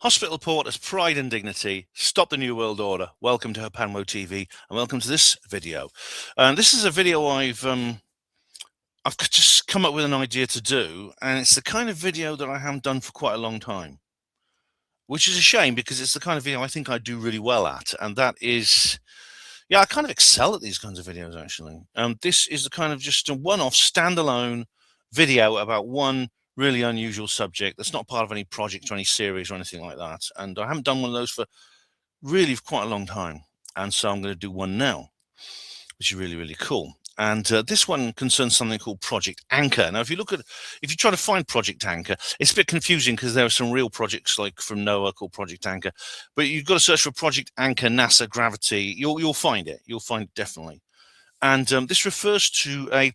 Hospital Porter's pride and dignity. Stop the New World Order. Welcome to Hapanmo TV, and welcome to this video. This is a video I've just come up with an idea to do, and it's the kind of video that I haven't done for quite a long time, which is a shame because it's the kind of video I think I do really well at, and that is, yeah, I kind of excel at these kinds of videos actually. This is the kind of just a one-off standalone video about one really unusual subject that's not part of any project or any series or anything like that, and I haven't done one of those for really quite a long time, and so I'm going to do one now, which is really cool. And this one concerns something called Project Anchor. Now, if you try to find Project Anchor, it's a bit confusing because there are some real projects like from NOAA called Project Anchor, but you've got to search for Project Anchor, NASA, Gravity. You'll find it. You'll find it definitely. And this refers to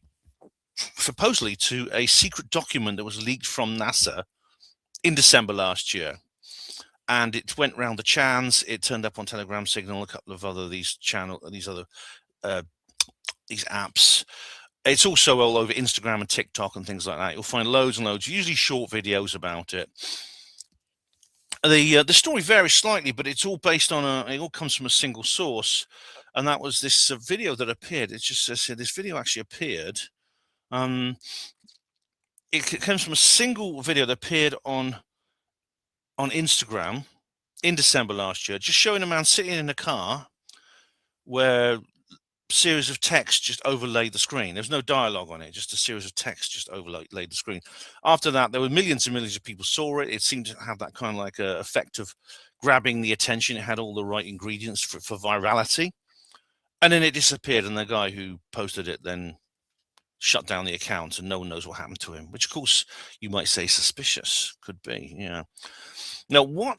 supposedly to a secret document that was leaked from NASA in December last year. And it went round the chans. It turned up on Telegram Signal, a couple of other these apps. It's also all over Instagram and TikTok and things like that. You'll find loads and loads, usually short videos about it. The story varies slightly, but it's all based on it all comes from a single source, and that was this video that appeared. It just says here this video actually appeared. It comes from a single video that appeared on Instagram in December last year, just showing a man sitting in a car where a series of text just overlaid the screen. There's no dialogue on it, just a series of text just overlaid the screen. After that, there were millions and millions of people saw it. It seemed to have that kind of like a effect of grabbing the attention. It had all the right ingredients for virality. And then it disappeared, and the guy who posted it then shut down the account, and no one knows what happened to him, which of course you might say suspicious. Could be, yeah. Now, what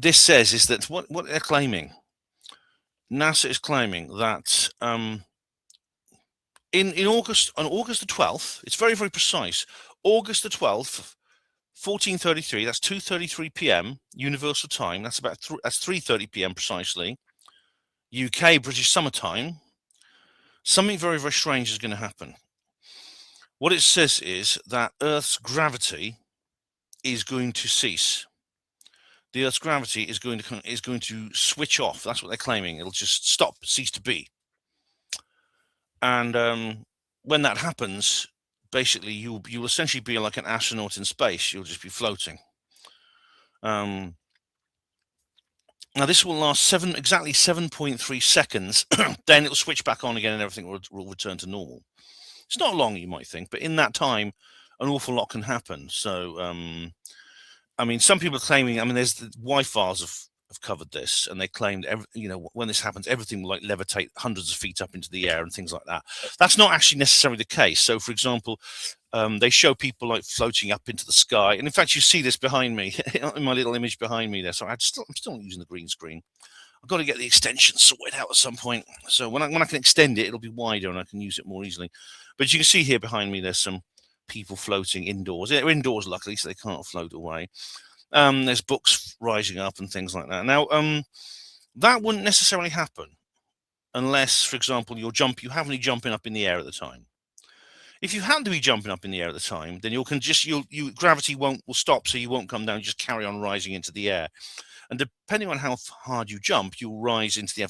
this says is that what they're claiming, NASA is claiming that in August, on August the 12th, it's very precise, August the 12th, 1433, that's 2:33 p.m. Universal Time, that's 3:30 p.m. precisely, UK British Summer Time, something very strange is going to happen. What it says is that Earth's gravity is going to cease. The Earth's gravity is going to switch off. That's what they're claiming. It'll just cease to be. And when that happens, basically you'll essentially be like an astronaut in space. You'll just be floating. Now this will last exactly 7.3 seconds. Then it'll switch back on again, and everything will return to normal. It's not long, you might think, but in that time, an awful lot can happen. So, I mean, some people are claiming, I mean, there's the Wi-Fi's have covered this, and they claimed, when this happens, everything will like levitate hundreds of feet up into the air and things like that. That's not actually necessarily the case. So, for example, they show people like floating up into the sky, and in fact, you see this behind me, in my little image behind me there. So I'm still using the green screen. I've got to get the extension sorted out at some point. So when I can extend it, it'll be wider and I can use it more easily. But you can see here behind me, there's some people floating indoors. They're indoors, luckily, so they can't float away. There's books rising up and things like that. Now, that wouldn't necessarily happen unless, for example, you happen to be jumping up in the air at the time. If you happen to be jumping up in the air at the time, then gravity will stop, so you won't come down. You just carry on rising into the air. And depending on how hard you jump, you'll rise into the air.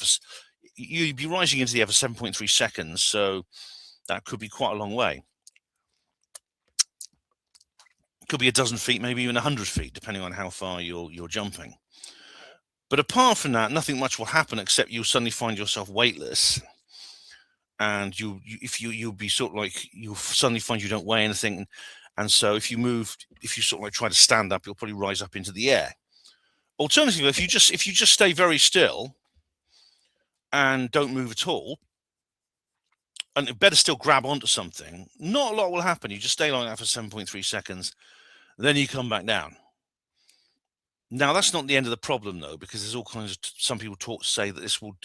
You'll be rising into the air for 7.3 seconds. So that could be quite a long way. It could be a dozen feet, maybe even 100 feet, depending on how far you're jumping. But apart from that, nothing much will happen except you'll suddenly find yourself weightless, and you'll suddenly find you don't weigh anything. And so if you sort of like try to stand up, you'll probably rise up into the air. Alternatively, if you just stay very still and don't move at all, and better still grab onto something, not a lot will happen. You just stay like that for 7.3 seconds, then you come back down. Now that's not the end of the problem though, because there's all kinds of some people say that this will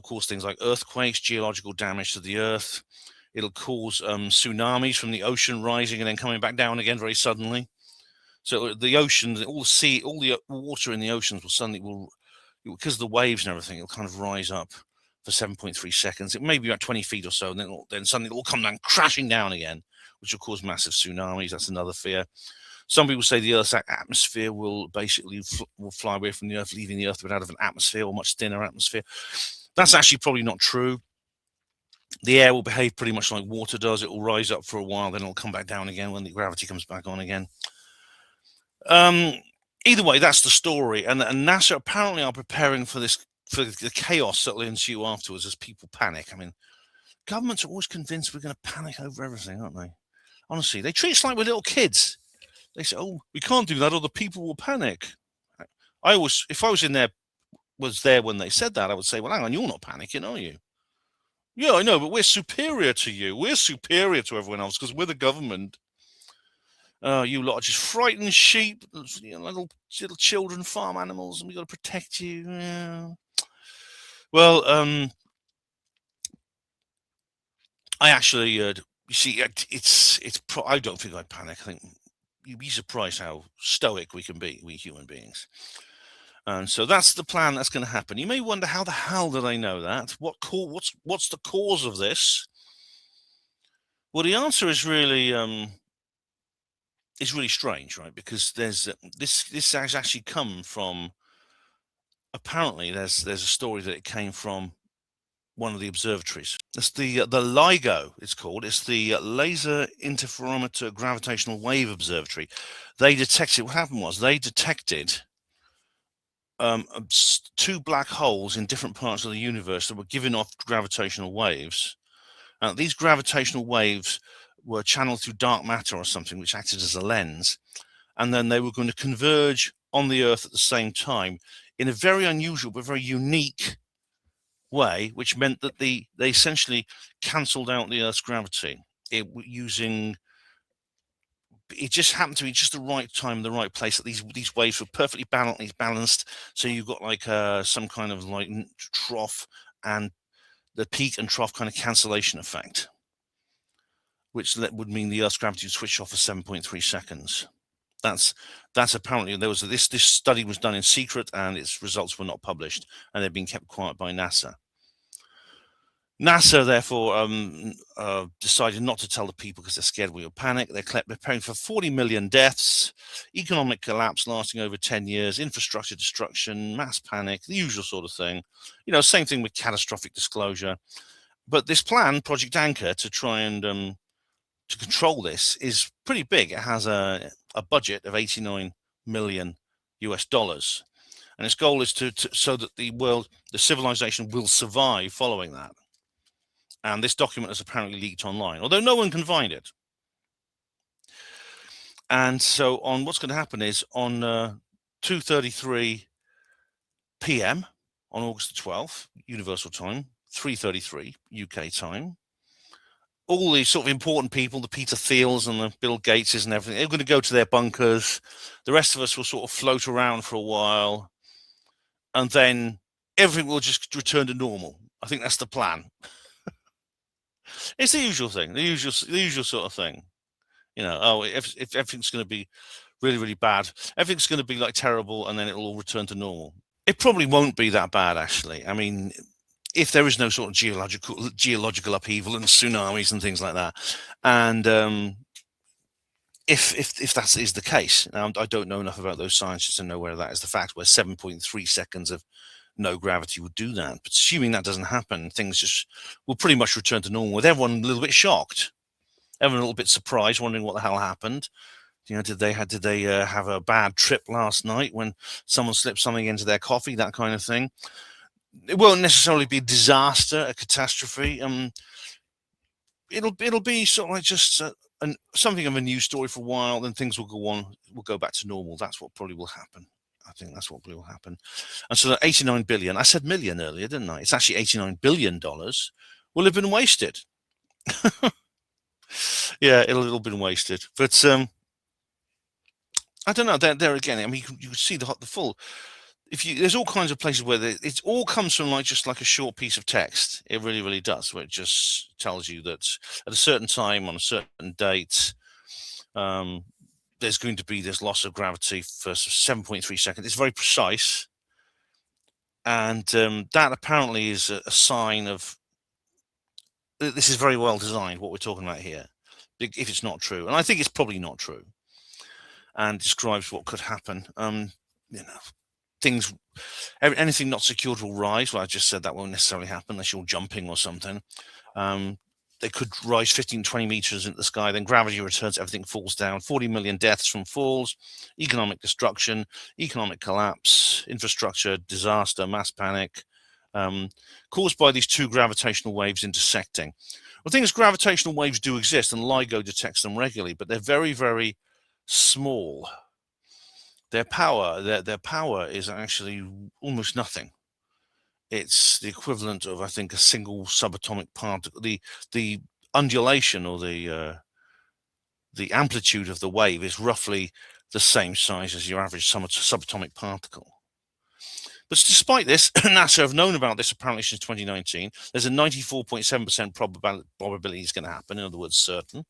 cause things like earthquakes, geological damage to the Earth. It'll cause tsunamis from the ocean rising and then coming back down again very suddenly. So the ocean, all the water in the oceans because of the waves and everything, it'll kind of rise up for 7.3 seconds. It may be about 20 feet or so, and then suddenly it'll come down crashing down again, which will cause massive tsunamis. That's another fear. Some people say the Earth's atmosphere will basically will fly away from the Earth, leaving the Earth without an atmosphere, or much thinner atmosphere. That's actually probably not true. The air will behave pretty much like water does. It will rise up for a while, then it'll come back down again when the gravity comes back on again. Either way, that's the story. And NASA apparently are preparing for this, for the chaos that will ensue afterwards as people panic. I mean, governments are always convinced we're going to panic over everything, aren't they? Honestly, they treat us like we're little kids. They say, "Oh, we can't do that, or the people will panic." I always, if I was there when they said that, I would say, "Well, hang on, you're not panicking, are you?" "Yeah, I know, but we're superior to you. We're superior to everyone else because we're the government. You lot are just frightened sheep, little children, farm animals, and we got to protect you." Yeah. Well, I actually, you see, I don't think I'd panic. I think you'd be surprised how stoic we can be, we human beings. And so that's the plan that's going to happen. You may wonder, how the hell did I know that? What's the cause of this? Well, the answer is really strange, right? Because there's this has actually come from, apparently there's a story that it came from one of the observatories. It's the LIGO, it's called. It's the Laser Interferometer Gravitational Wave Observatory. They detected, what happened was they detected two black holes in different parts of the universe that were giving off gravitational waves. These gravitational waves were channeled through dark matter or something, which acted as a lens, and then they were going to converge on the Earth at the same time in a very unusual but very unique way, which meant that they essentially cancelled out the Earth's gravity. It just happened to be just the right time, the right place, that these waves were perfectly balanced. So you've got like some kind of like trough and the peak and trough kind of cancellation effect, which would mean the Earth's gravity would switch off for 7.3 seconds. That's apparently, there was this study was done in secret, and its results were not published, and they've been kept quiet by NASA. NASA, therefore, decided not to tell the people because they're scared we will panic. They're preparing for 40 million deaths, economic collapse lasting over 10 years, infrastructure destruction, mass panic, the usual sort of thing. Same thing with catastrophic disclosure. But this plan, Project Anchor, to try and to control this is pretty big. It has a budget of 89 million US dollars. And its goal is to so that the civilization will survive following that. And this document is apparently leaked online, although no one can find it. And so what's going to happen is on 2:33 p.m. on August the 12th, Universal Time, 3:33 UK time, all these sort of important people, the Peter Thiels and the Bill Gateses and everything, they're going to go to their bunkers. The rest of us will sort of float around for a while, and then everything will just return to normal. I think that's the plan. It's the usual thing, the usual sort of thing. If everything's going to be really, really bad, everything's going to be like terrible, and then it'll all return to normal. It probably won't be that bad, actually. I mean, if there is no sort of geological upheaval and tsunamis and things like that, and if that is the case, now I don't know enough about those sciences to know whether that is the fact, where 7.3 seconds of no gravity would do that. But assuming that doesn't happen, things just will pretty much return to normal, with everyone a little bit shocked, everyone a little bit surprised, wondering what the hell happened. Did they have a bad trip last night when someone slipped something into their coffee, that kind of thing. It won't necessarily be a disaster, a catastrophe. It'll be sort of like just something of a news story for a while. Then things will go back to normal. That's what probably will happen. I think that's what will happen. And so that 89 billion, I said million earlier, didn't I? It's actually $89 billion will have been wasted. Yeah, it'll have been wasted. But I don't know. There again, I mean, you can see the full. There's all kinds of places where it all comes from just like a short piece of text. It really, really does, where it just tells you that at a certain time on a certain date, there's going to be this loss of gravity for 7.3 seconds. It's very precise, and that apparently is a sign of this is very well designed. What we're talking about here, if it's not true, and I think it's probably not true. and describes what could happen. Things, anything not secured will rise. Well, I just said that won't necessarily happen unless you're jumping or something. They could rise 15, 20 meters into the sky, then gravity returns, everything falls down. 40 million deaths from falls, economic destruction, economic collapse, infrastructure disaster, mass panic, caused by these two gravitational waves intersecting. Well, the thing is, gravitational waves do exist, and LIGO detects them regularly, but they're very, very small. Their power is actually almost nothing. It's the equivalent of, I think, a single subatomic particle. The undulation, or the amplitude of the wave, is roughly the same size as your average subatomic particle. But despite this, NASA have known about this apparently since 2019. There's a 94.7% probability it's going to happen. In other words, certain.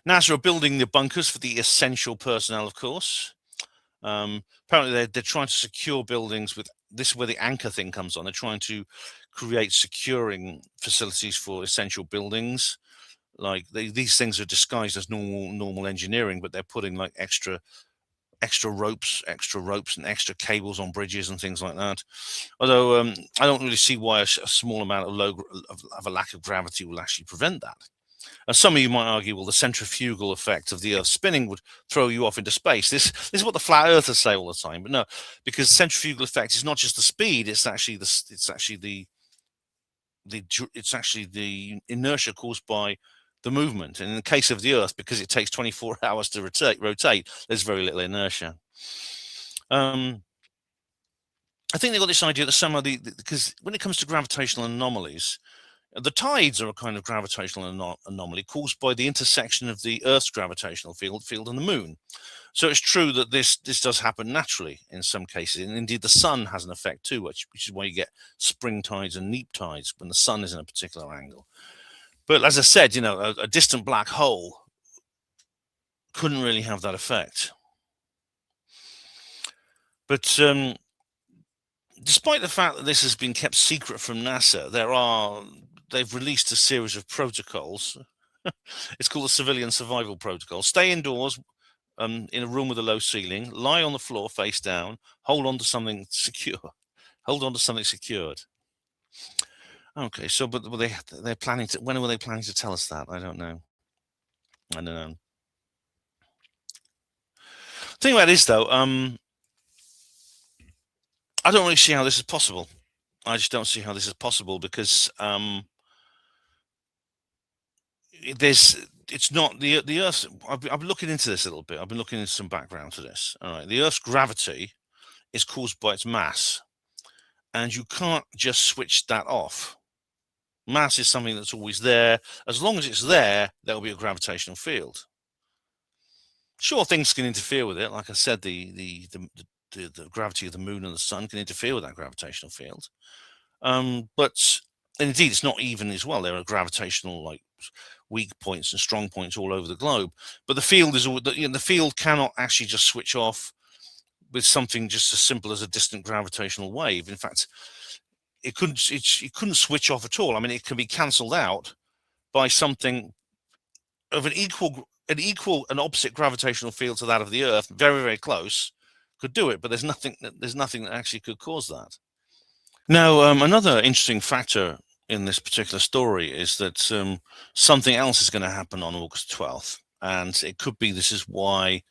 NASA are building the bunkers for the essential personnel, of course. Apparently, they're trying to secure buildings with this is where the anchor thing comes on. They're trying to create securing facilities for essential buildings. Like these things are disguised as normal engineering, but they're putting like extra ropes and extra cables on bridges and things like that. Although I don't really see why a small amount of a lack of gravity will actually prevent that. Some of you might argue, well, the centrifugal effect of the Earth spinning would throw you off into space. This is what the flat earthers say all the time, but no, because centrifugal effect is not just the speed; it's actually the inertia caused by the movement. And in the case of the Earth, because it takes 24 hours to rotate, there's very little inertia. I think they got this idea that somehow because when it comes to gravitational anomalies, the tides are a kind of gravitational anomaly caused by the intersection of the Earth's gravitational field and the Moon. So it's true that this does happen naturally in some cases, and indeed the Sun has an effect too, which is why you get spring tides and neap tides when the Sun is in a particular angle. But as I said, a distant black hole couldn't really have that effect. But despite the fact that this has been kept secret from NASA, they've released a series of protocols. It's called the Civilian Survival Protocol. Stay indoors in a room with a low ceiling, lie on the floor face down, hold on to something secure. Hold on to something secured. Okay, so but they're planning to. When were they planning to tell us that? I don't know. The thing about it is, though, I don't really see how this is possible. I just don't see how this is possible because it's not the Earth's. I've been looking into this a little bit. I've been looking into some background to this. All right, the Earth's gravity is caused by its mass, and you can't just switch that off. Mass is something that's always there. As long as it's there, there will be a gravitational field. Sure, things can interfere with it. Like I said, the gravity of the Moon and the Sun can interfere with that gravitational field. But indeed, it's not even as well. There are gravitational weak points and strong points all over the globe. But the field the field cannot actually just switch off with something just as simple as a distant gravitational wave. In fact, it couldn't switch off at all. I mean, it can be cancelled out by something of an opposite gravitational field to that of the Earth, very, very close, could do it. But there's nothing that actually could cause that. Now, another interesting factor in this particular story is that something else is going to happen on August 12th, and it could be this is why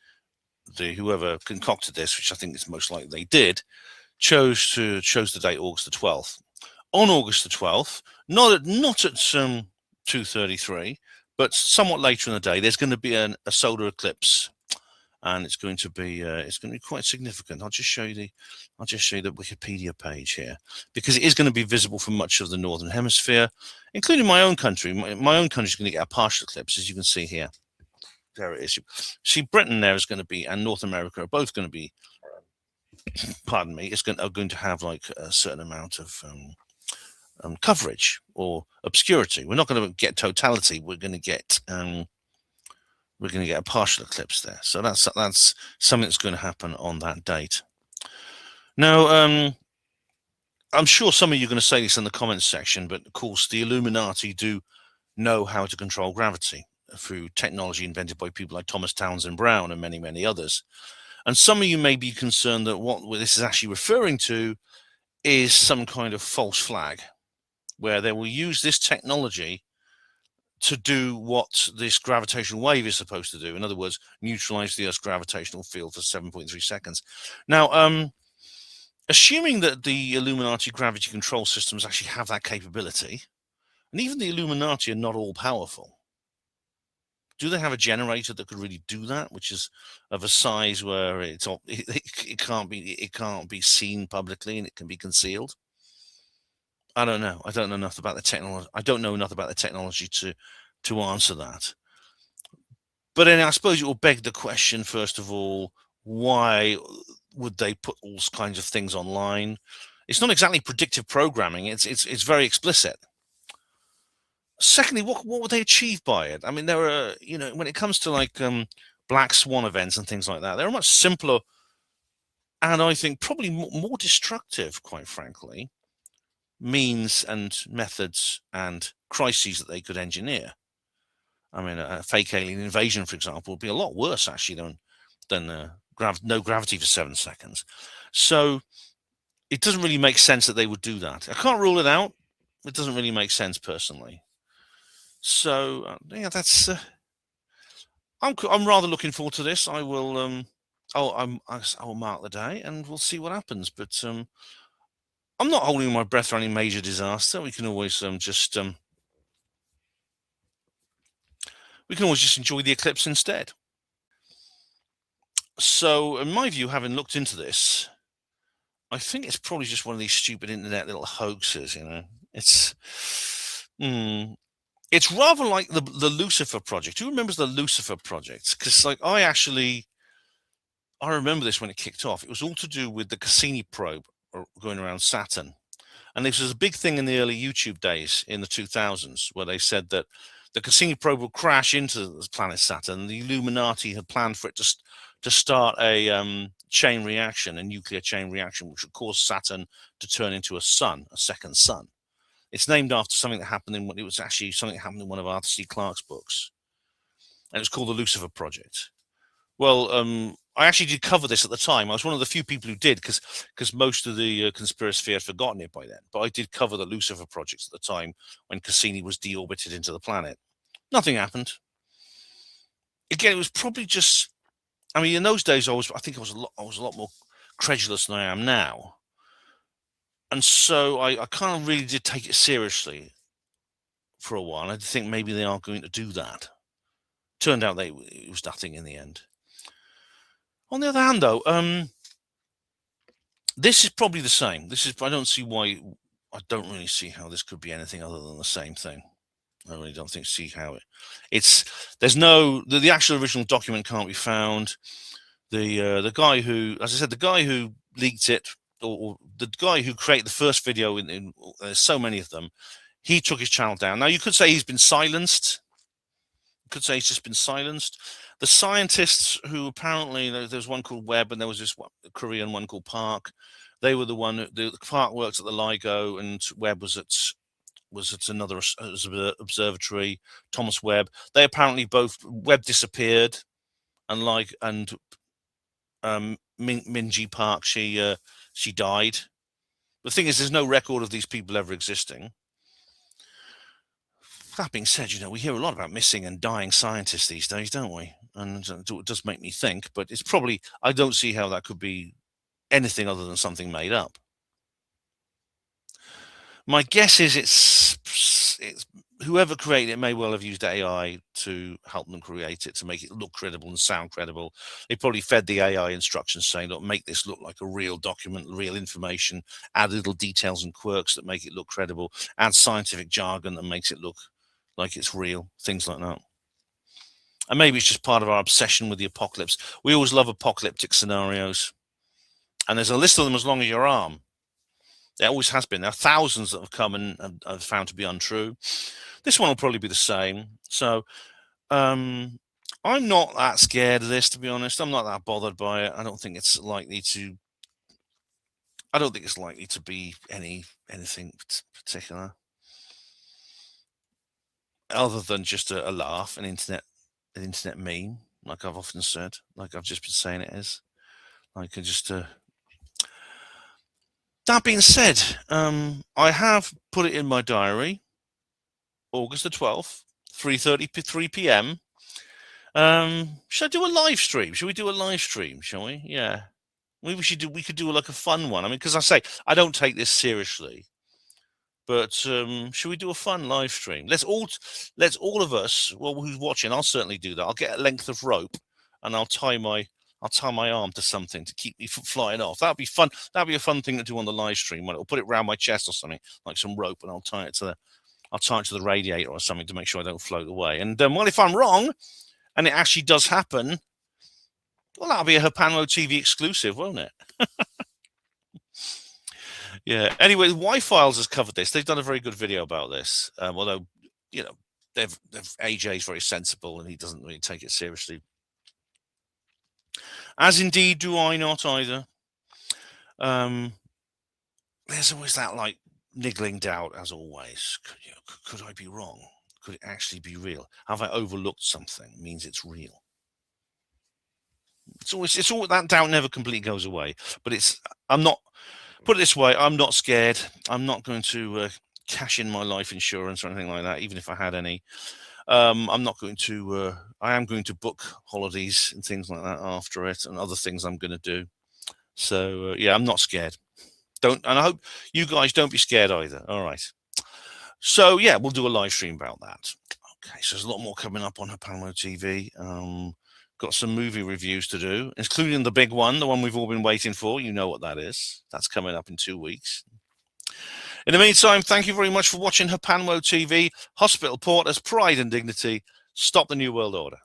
whoever concocted this, which I think is most likely they did, chose the date August the 12th. On August the 12th, not at 2:33, but somewhat later in the day, there's going to be a solar eclipse, and it's going to be quite significant. I'll just show you the Wikipedia page here, because it is going to be visible from much of the northern hemisphere, including my own country. My own country is going to get a partial eclipse, as you can see here. There it is. See, Britain there is going to be, and North America are both going to be. Pardon me. Are going to have like a certain amount of coverage or obscurity. We're not going to get totality. We're going to get a partial eclipse there. So that's something that's going to happen on that date. Now, I'm sure some of you are going to say this in the comments section, but of course the Illuminati do know how to control gravity. through technology invented by people like Thomas Townsend Brown and many, many others. And some of you may be concerned that what this is actually referring to is some kind of false flag, where they will use this technology to do what this gravitational wave is supposed to do. In other words, neutralize the Earth's gravitational field for 7.3 seconds. Now, assuming that the Illuminati gravity control systems actually have that capability, and even the Illuminati are not all powerful, do they have a generator that could really do that, which is of a size where it can't be seen publicly and it can be concealed? I don't know. I don't know enough about the technology. I don't know enough about the technology to answer that. But then I suppose it will beg the question, first of all, why would they put all kinds of things online? It's not exactly predictive programming. It's very explicit. Secondly, what would they achieve by it? I mean, there are, when it comes to like black swan events and things like that, there are much simpler and I think probably more destructive, quite frankly, means and methods and crises that they could engineer. I mean, a fake alien invasion, for example, would be a lot worse actually than no gravity for 7 seconds. So it doesn't really make sense that they would do that. I can't rule it out. It doesn't really make sense personally. So yeah, that's. I'm rather looking forward to this. I will. I will mark the day, and we'll see what happens. But I'm not holding my breath for any major disaster. We can always just enjoy the eclipse instead. So, in my view, having looked into this, I think it's probably just one of these stupid internet little hoaxes. It's it's rather like the Lucifer project. Who remembers the Lucifer project? Because like I remember this when it kicked off. It was all to do with the Cassini probe going around Saturn. And this was a big thing in the early YouTube days in the 2000s, where they said that the Cassini probe would crash into the planet Saturn. The Illuminati had planned for it to start a chain reaction, a nuclear chain reaction, which would cause Saturn to turn into a second sun. It's named after something that happened it was actually something that happened in one of Arthur C. Clarke's books. And it was called the Lucifer Project. Well, I actually did cover this at the time. I was one of the few people who did, because most of the conspiracy had forgotten it by then. But I did cover the Lucifer project at the time when Cassini was deorbited into the planet. Nothing happened. Again, it was probably just. I mean, in those days, I think I was a lot more credulous than I am now, and so I kind of really did take it seriously for a while. I did think maybe they are going to do that. Turned out it was nothing in the end. On the other hand, though, this is probably the same. I don't see why. I don't really see how this could be anything other than the same thing. I really don't see how there's no, the actual original document can't be found. The guy who, as I said, the guy who leaked it, or the guy who created the first video, there's so many of them, he took his channel down. Now, you could say he's been silenced. You could say he's just been silenced. The scientists who apparently, there's one called Webb and there was this Korean one called Park. They were the one, the Park works at the LIGO and Webb was at another observatory, Thomas Webb. They apparently both, Webb disappeared, and Minji Park, she died. The thing is, there's no record of these people ever existing. That being said, we hear a lot about missing and dying scientists these days, don't we? And it does make me think, but it's probably, I don't see how that could be anything other than something made up. My guess is it's whoever created it may well have used AI to help them create it, to make it look credible and sound credible. They probably fed the AI instructions saying, look, make this look like a real document, real information, add little details and quirks that make it look credible, add scientific jargon that makes it look like it's real, things like that. And maybe it's just part of our obsession with the apocalypse. We always love apocalyptic scenarios. And there's a list of them as long as your arm. There always has been. There are thousands that have come and have found to be untrue. This one will probably be the same. So I'm not that scared of this, to be honest. I'm not that bothered by it. I don't think it's likely to be anything particular. other than just a laugh, an internet meme, like I've often said, like I've just been saying it is. Like I just. That being said, I have put it in my diary, August the 12th, 3:33 p.m. Should I do a live stream? Should we do a live stream? Shall we? Yeah. Maybe we could do like a fun one. I mean, because I say I don't take this seriously, but should we do a fun live stream? Let's all of us. Well, who's watching? I'll certainly do that. I'll get a length of rope and I'll tie my arm to something to keep me from flying off. That'd be fun. That'd be a fun thing to do on the live stream. I'll put it around my chest or something, like some rope, and I'll tie it to the radiator or something to make sure I don't float away. And well, if I'm wrong, and it actually does happen, well, that'll be a Hapanlo TV exclusive, won't it? Yeah. Anyway, Y-Files has covered this. They've done a very good video about this. Although, you know, AJ is very sensible and he doesn't really take it seriously. As indeed do I not either. There's always that like niggling doubt, as always. Could I be wrong? Could it actually be real? Have I overlooked something? It means it's real. It's always that doubt never completely goes away. But I'm not. Put it this way, I'm not scared. I'm not going to cash in my life insurance or anything like that, even if I had any. I'm not going to. I am going to book holidays and things like that after it, and other things I'm going to do. So yeah, I'm not scared. And I hope you guys don't be scared either. All right. So yeah, we'll do a live stream about that. Okay. So there's a lot more coming up on Hapanlo TV. Got some movie reviews to do, including the big one, the one we've all been waiting for. You know what that is. That's coming up in 2 weeks. In the meantime, thank you very much for watching Hapanlo TV. Hospital Porters, Pride and Dignity. Stop the New World Order.